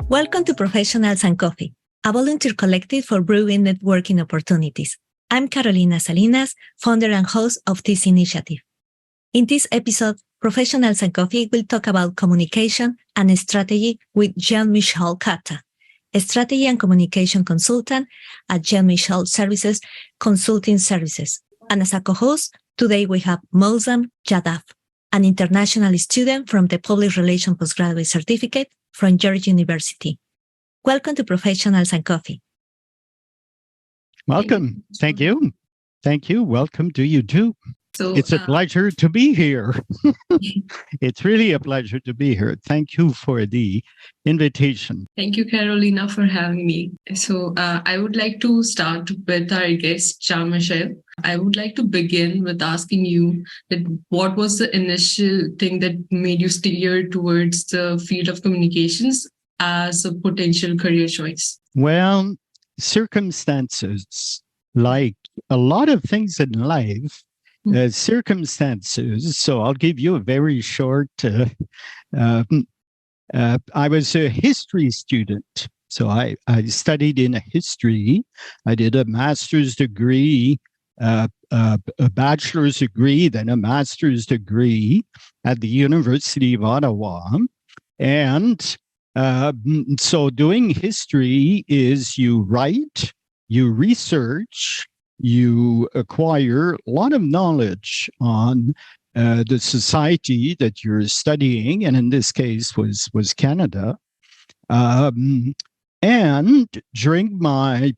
Welcome to Professionals and Coffee, a volunteer collective for brewing networking opportunities. I'm Carolina Salinas, founder and host of this initiative. In this episode, Professionals and Coffee will talk about communication and strategy with Jean Michel Catta, a strategy and communication consultant at Jean Michel Services Consulting Services. And as a co-host, today we have Mozam Yadav, an international student from the Public Relations Postgraduate Certificate from George University. Welcome to Professionals and Coffee. Welcome. Thank you. Thank you. Welcome to you too. So, it's a pleasure to be here. It's really a pleasure to be here. Thank you for the invitation. Thank you, Carolina, for having me. So I would like to start with our guest, Jean Michel. I would like to begin with asking you that what was the initial thing that made you steer towards the field of communications as a potential career choice? Well, circumstances, like a lot of things in life, circumstances. So I'll give you a very short, I was a history student. So I studied in history. I did a master's degree, a bachelor's degree, then a master's degree at the University of Ottawa. And so doing history is you write, you research, you acquire a lot of knowledge on the society that you're studying, and in this case was Canada. And during my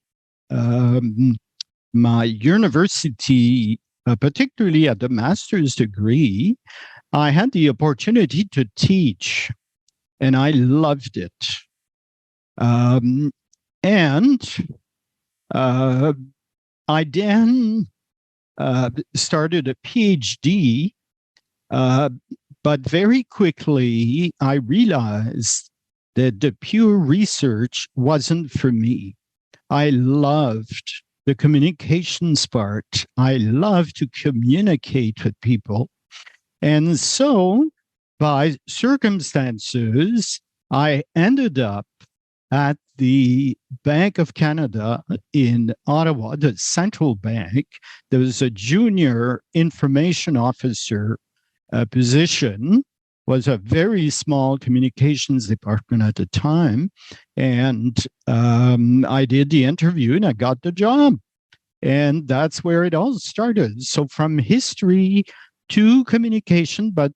my university, particularly at the master's degree, I had the opportunity to teach, and I loved it. I then started a PhD, but very quickly I realized that the pure research wasn't for me. I loved the communications part. I love to communicate with people. And so by circumstances, I ended up at the Bank of Canada in Ottawa, the central bank. There was a junior information officer position, was a very small communications department at the time. And I did the interview and I got the job. And that's where it all started. So from history to communication, but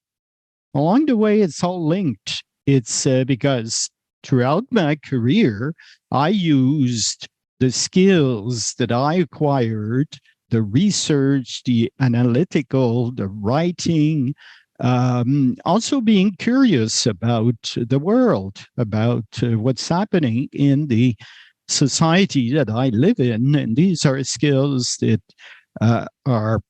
along the way, it's all linked. It's because throughout my career, I used the skills that I acquired, the research, the analytical, the writing, also being curious about the world, about what's happening in the society that I live in. And these are skills that are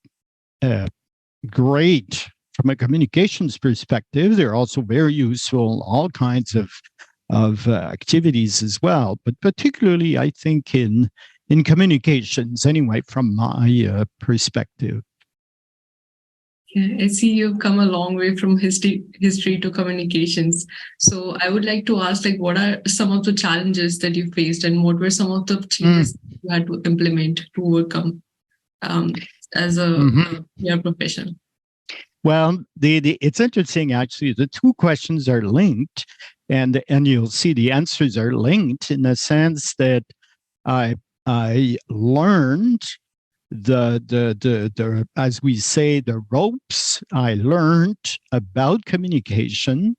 great from a communications perspective. They're also very useful in all kinds of activities as well, but particularly I think in communications anyway, from my perspective. Yeah, I see you've come a long way from history to communications. So I would like to ask, what are some of the challenges that you faced, and what were some of the changes you had to implement to overcome as a professional? Well, it's interesting, actually. The two questions are linked, and you'll see the answers are linked in the sense that I learned the as we say, the ropes. I learned about communication,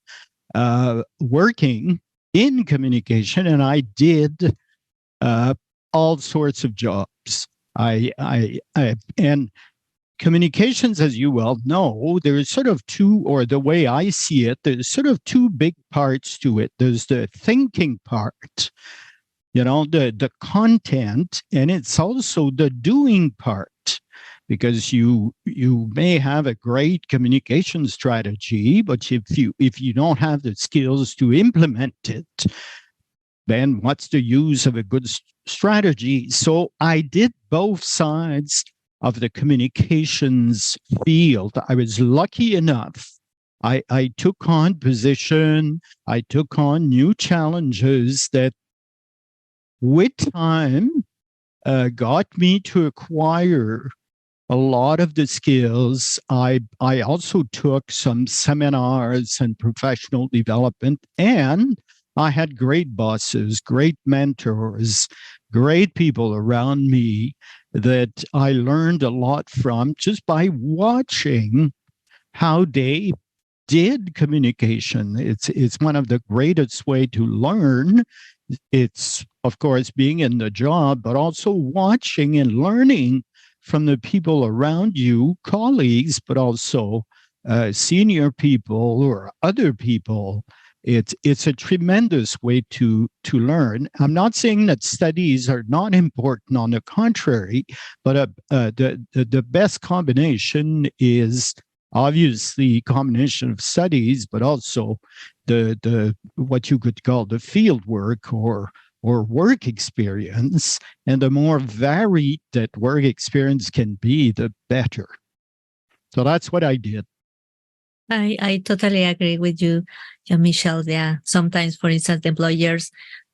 working in communication, and I did all sorts of jobs. And communications, as you well know, there's sort of two, or the way I see it, there's sort of two big parts to it. There's the thinking part, the content, and it's also the doing part. because you may have a great communication strategy, but if you don't have the skills to implement it, then what's the use of a good strategy? So I did both sides of the communications field. I was lucky enough. I took on position. I took on new challenges that with time got me to acquire a lot of the skills. I also took some seminars and professional development, and I had great bosses, great mentors, great people around me that I learned a lot from just by watching how they did communication. It's one of the greatest way to learn. It's, of course, being in the job, but also watching and learning from the people around you, colleagues, but also senior people or other people. It's a tremendous way to learn. I'm not saying that studies are not important. On the contrary, but the best combination is obviously combination of studies, but also the what you could call the field work or work experience. And the more varied that work experience can be, the better. So that's what I did. I totally agree with you, Jean Michel. Yeah, sometimes, for instance, the employers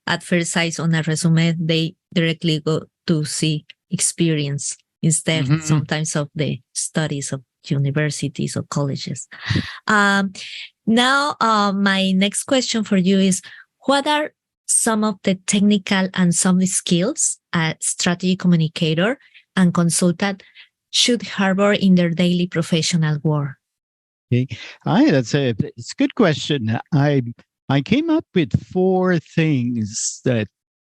at first sight on a resume, they directly go to see experience instead sometimes of the studies of universities or colleges. Now, my next question for you is, what are some of the technical and soft skills a strategy communicator and consultant should harbor in their daily professional work? Okay, it's a good question. I came up with 4 things that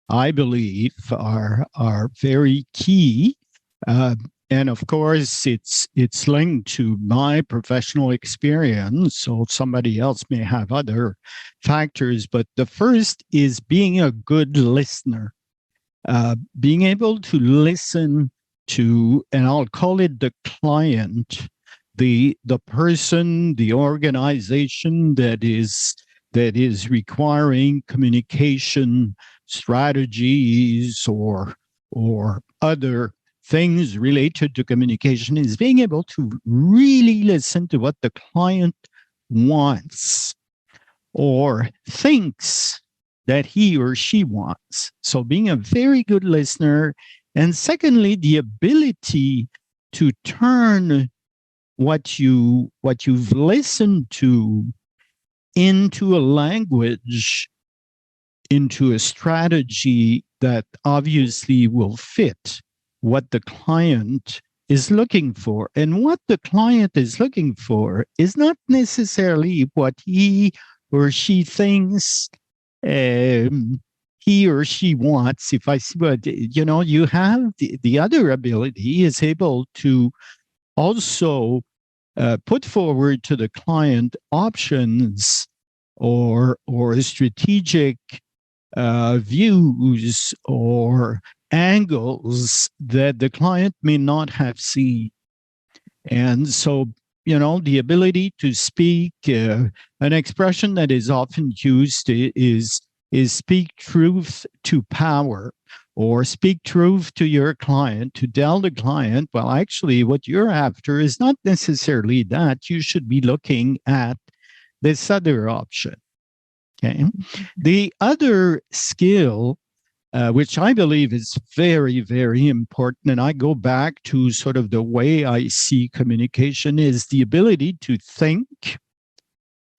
I believe are very key. And of course, it's linked to my professional experience, so somebody else may have other factors. But the first is being a good listener, being able to listen to, and I'll call it the client, the person, the organization that is requiring communication strategies or other things related to communication, is being able to really listen to what the client wants or thinks that he or she wants. So being a very good listener. And secondly, the ability to turn what you've listened to into a language, into a strategy that obviously will fit what the client is looking for. And what the client is looking for is not necessarily what he or she thinks he or she wants. If I see what, you have the other ability is able to also put forward to the client options or strategic views or angles that the client may not have seen. And so, the ability to speak, an expression that is often used is speak truth to power, or speak truth to your client, to tell the client, well, actually, what you're after is not necessarily that. You should be looking at this other option. Okay. The other skill, which I believe is very, very important, and I go back to sort of the way I see communication, is the ability to think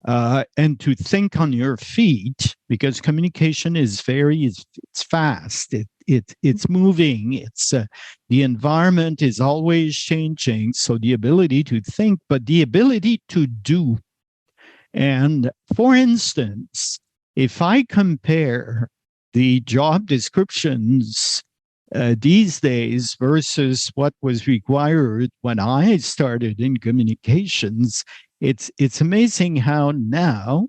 and to think on your feet, because communication is it's fast. It's moving. It's the environment is always changing. So the ability to think, but the ability to do. And for instance, if I compare the job descriptions these days versus what was required when I started in communications, it's amazing how now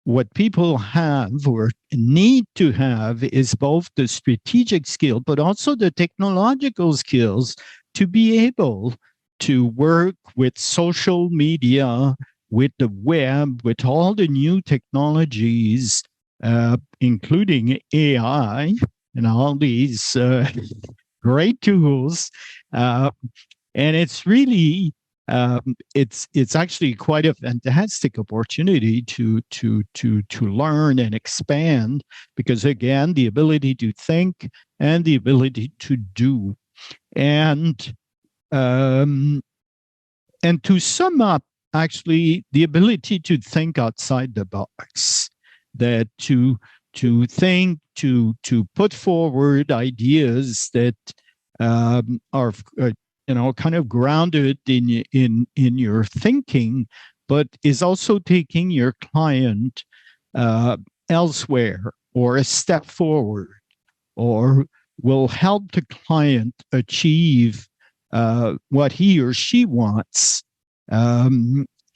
what people have or need to have is both the strategic skill, but also the technological skills to be able to work with social media, with the web, with all the new technologies, including AI and all these great tools. And it's really, it's actually quite a fantastic opportunity to learn and expand, because again, the ability to think and the ability to do. And to sum up, actually, the ability to think outside the box, that to think, to put forward ideas that are kind of grounded in your thinking, but is also taking your client elsewhere or a step forward, or will help the client achieve what he or she wants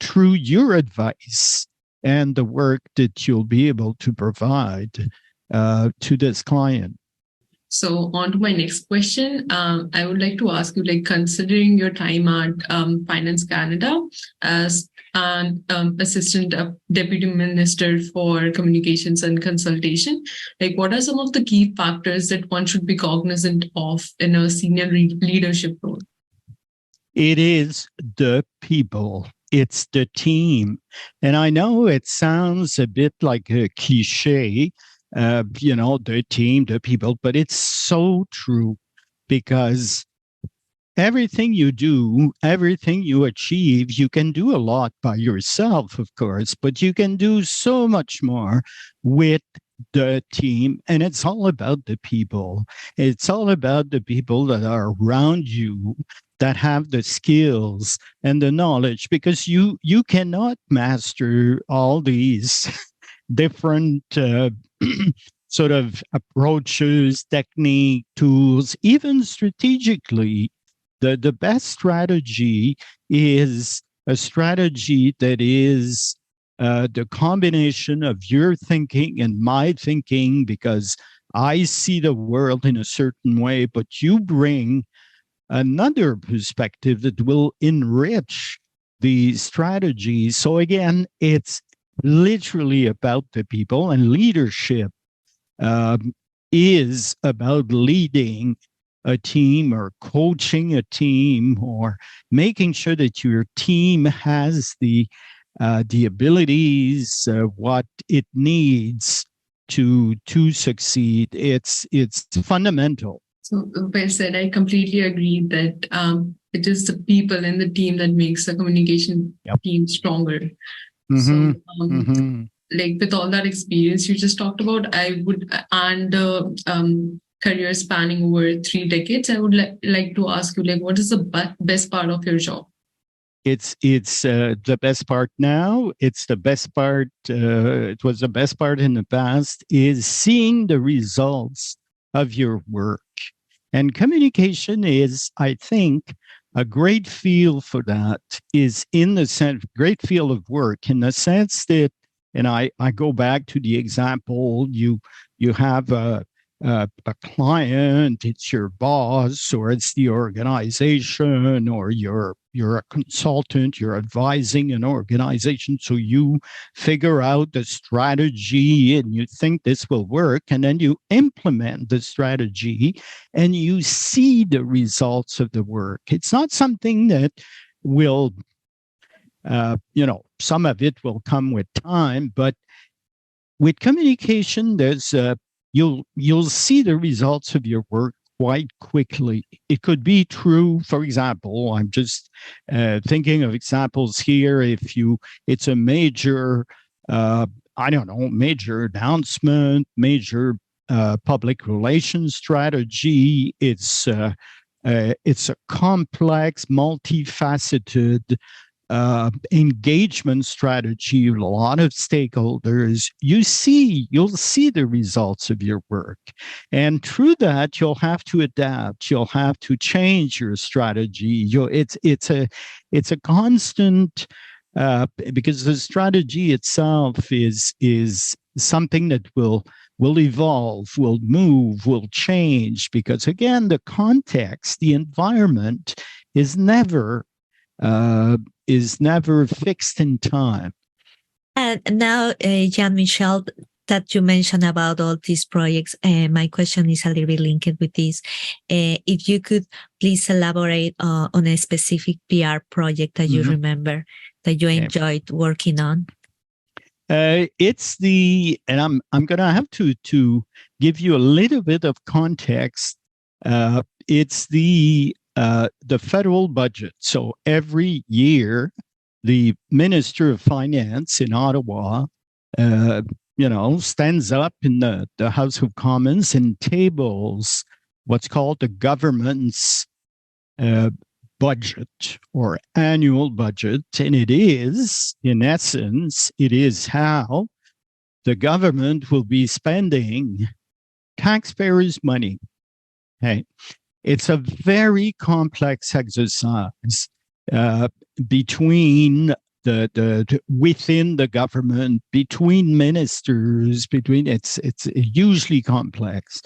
through your advice and the work that you'll be able to provide to this client. So on to my next question. I would like to ask you, like, considering your time at Finance Canada as an assistant deputy minister for communications and consultation, like, what are some of the key factors that one should be cognizant of in a senior leadership role? It is the people. It's the team. And I know it sounds a bit like a cliche, the team, the people, but it's so true, because everything you do, everything you achieve, you can do a lot by yourself, of course, but you can do so much more with the team. And it's all about the people. It's all about the people that are around you, that have the skills and the knowledge, because you cannot master all these different sort of approaches, technique, tools, even strategically. The best strategy is a strategy that is the combination of your thinking and my thinking, because I see the world in a certain way, but you bring another perspective that will enrich the strategy. So again, it's literally about the people, and leadership is about leading a team or coaching a team, or making sure that your team has the abilities, what it needs to succeed. It's fundamental. So well said. I completely agree that it is the people in the team that makes the communication team stronger. Mm-hmm. So, like, with all that experience you just talked about, I would, and career spanning over 3 decades, I would like to ask you, like, what is the best part of your job? It's the best part now. It's the best part. It was the best part in the past, is seeing the results of your work. And communication is, I think, a great field for that, is in the sense, great field of work, in the sense that, and I go back to the example, you have a client, it's your boss, or it's the organization, or you're a consultant, you're advising an organization. So you figure out the strategy and you think this will work, and then you implement the strategy and you see the results of the work. It's not something that will, some of it will come with time, but with communication, there's you'll see the results of your work quite quickly. It could be true, for example, I'm just thinking of examples here. It's a major, major announcement, major public relations strategy. It's a complex, multifaceted engagement strategy, a lot of stakeholders. You'll see the results of your work, and through that you'll have to adapt, you'll have to change your strategy. It's a constant, because the strategy itself is something that will will evolve, will move, will change, because again, the context, the environment is never fixed in time. And now, Jean Michel, that you mentioned about all these projects, my question is a little bit linked with this. If you could please elaborate on a specific PR project that you remember that you enjoyed working on. It's and I'm going to have to give you a little bit of context. It's the federal budget. So every year, the Minister of Finance in Ottawa, stands up in the House of Commons and tables what's called the government's budget or annual budget. And it is, in essence, it is how the government will be spending taxpayers' money. Okay. It's a very complex exercise between within the government, between ministers, it's hugely complex.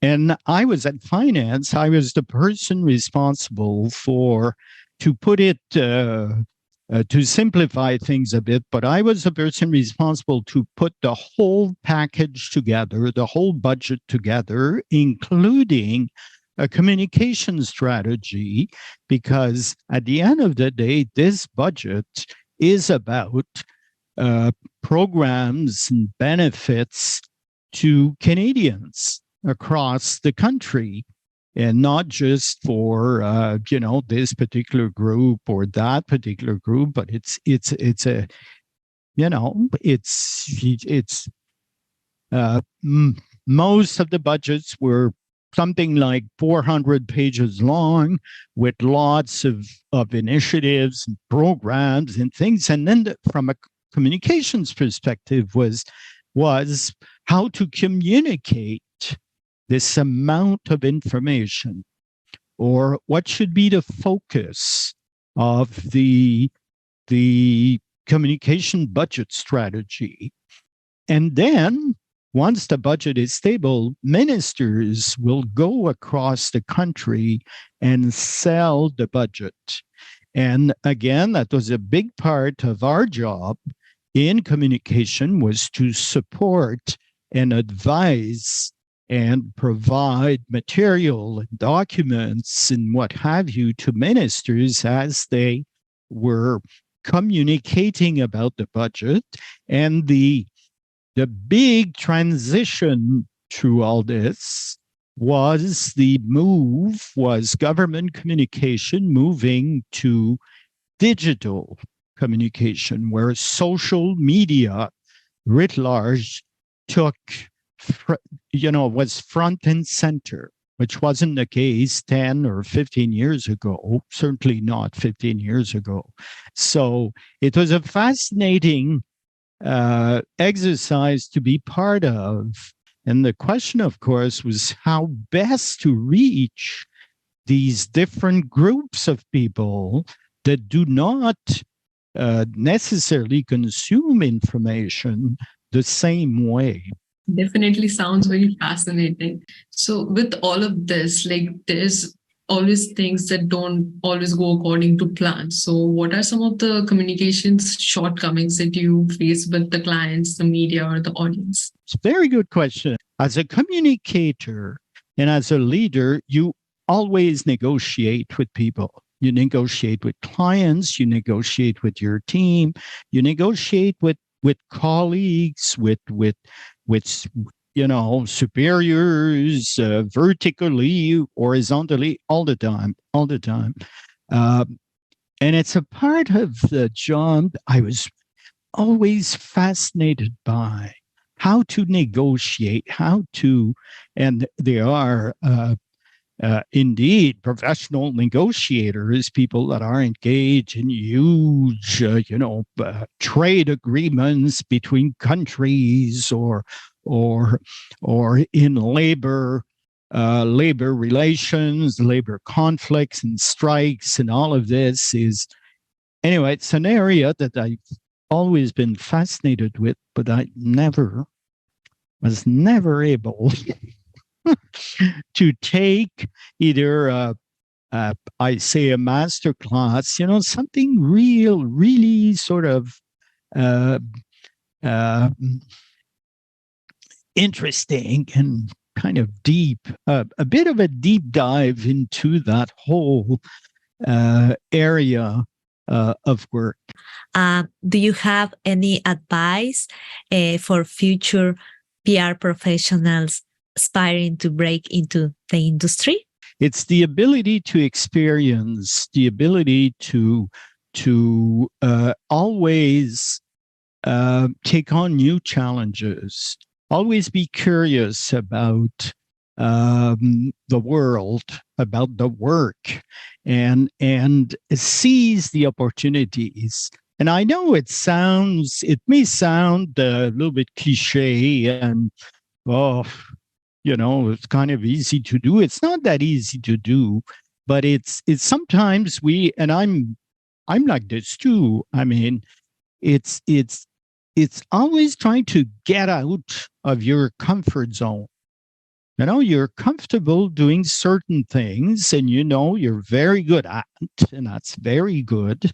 And I was at finance. I was the person responsible to put it, to simplify things a bit, but I was the person responsible to put the whole package together, the whole budget together, including a communication strategy, because at the end of the day, this budget is about programs and benefits to Canadians across the country, and not just for this particular group or that particular group, but it's most of the budgets were something like 400 pages long, with lots of initiatives and programs and things. And then from a communications perspective was how to communicate this amount of information, or what should be the focus of the communication budget strategy. And then once the budget is stable, ministers will go across the country and sell the budget. And again, that was a big part of our job in communication, was to support and advise and provide material and documents and what have you to ministers as they were communicating about the budget. And the big transition through all this was government communication moving to digital communication, where social media writ large was front and center, which wasn't the case 10 or 15 years ago, certainly not 15 years ago. So it was a fascinating exercise to be part of. And the question, of course, was how best to reach these different groups of people that do not necessarily consume information the same way. Definitely sounds very fascinating. So with all of this, there's always things that don't always go according to plan. So what are some of the communications shortcomings that you face with the clients, the media, or the audience? It's a very good question. As a communicator and as a leader, you always negotiate with people. You negotiate with clients, you negotiate with your team, you negotiate with colleagues, with superiors, vertically, horizontally, all the time. And it's a part of the job I was always fascinated by, how to negotiate, and there are indeed professional negotiators, people that are engaged in huge, trade agreements between countries or in labor relations, labor conflicts and strikes, and all of this anyway, it's an area that I've always been fascinated with, but I never was never able to take either I say a master class, something really sort of interesting and kind of deep, a bit of a deep dive into that whole area of work. Do you have any advice for future PR professionals aspiring to break into the industry? It's the ability to experience, the ability to always take on new challenges, always be curious about the world, about the work, and seize the opportunities. And I know it may sound a little bit cliche and, it's kind of easy to do. It's not that easy to do, but it's sometimes and I'm like this too. I mean, it's always trying to get out of your comfort zone. You're comfortable doing certain things and you're very good at, and that's very good.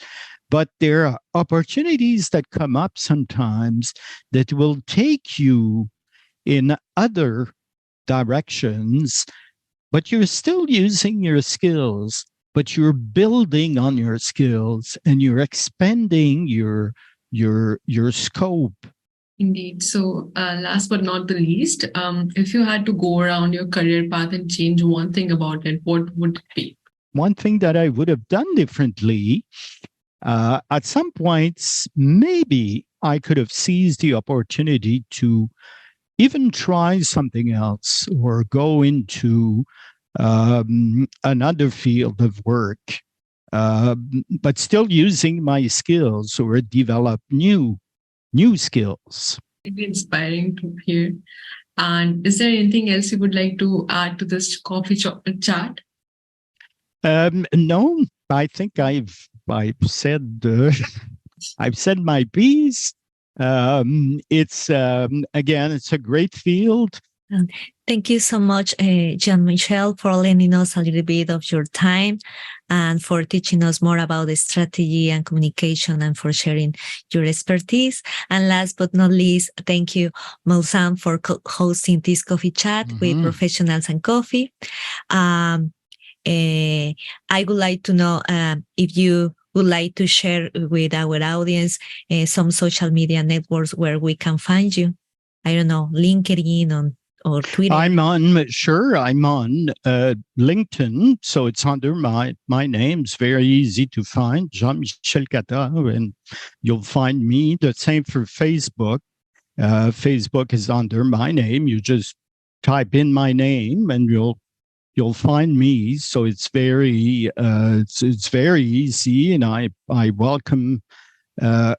But there are opportunities that come up sometimes that will take you in other directions, but you're still using your skills, but you're building on your skills and you're expanding your scope. Indeed. So last but not the least, if you had to go around your career path and change one thing about it, what would it be? One thing that I would have done differently, at some points, maybe I could have seized the opportunity to even try something else or go into another field of work, but still using my skills or develop new skills. It'd be inspiring to hear. And is there anything else you would like to add to this coffee chat? No, I think I've said I've said my piece. It's again, it's a great field. Thank you so much, Jean Michel, for lending us a little bit of your time and for teaching us more about the strategy and communication and for sharing your expertise. And last but not least, thank you, Mausam, for hosting this coffee chat with Professionals and Coffee. I would like to know if you would like to share with our audience some social media networks where we can find you. I don't know, LinkedIn or Twitter. I'm on LinkedIn, so it's under my name. It's very easy to find, Jean Michel Catta, and you'll find me. The same for Facebook. Facebook is under my name. You just type in my name and you'll find me. So it's very it's very easy, and I welcome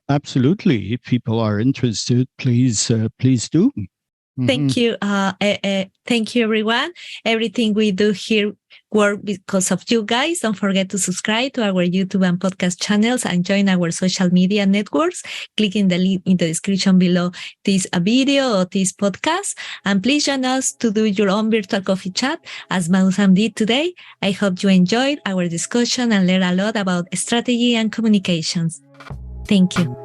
absolutely. If people are interested, please do. Thank you. Thank you, everyone. Everything we do here works because of you guys. Don't forget to subscribe to our YouTube and podcast channels and join our social media networks. Clicking the link in the description below this video or this podcast. And please join us to do your own virtual coffee chat as Mausam did today. I hope you enjoyed our discussion and learned a lot about strategy and communications. Thank you.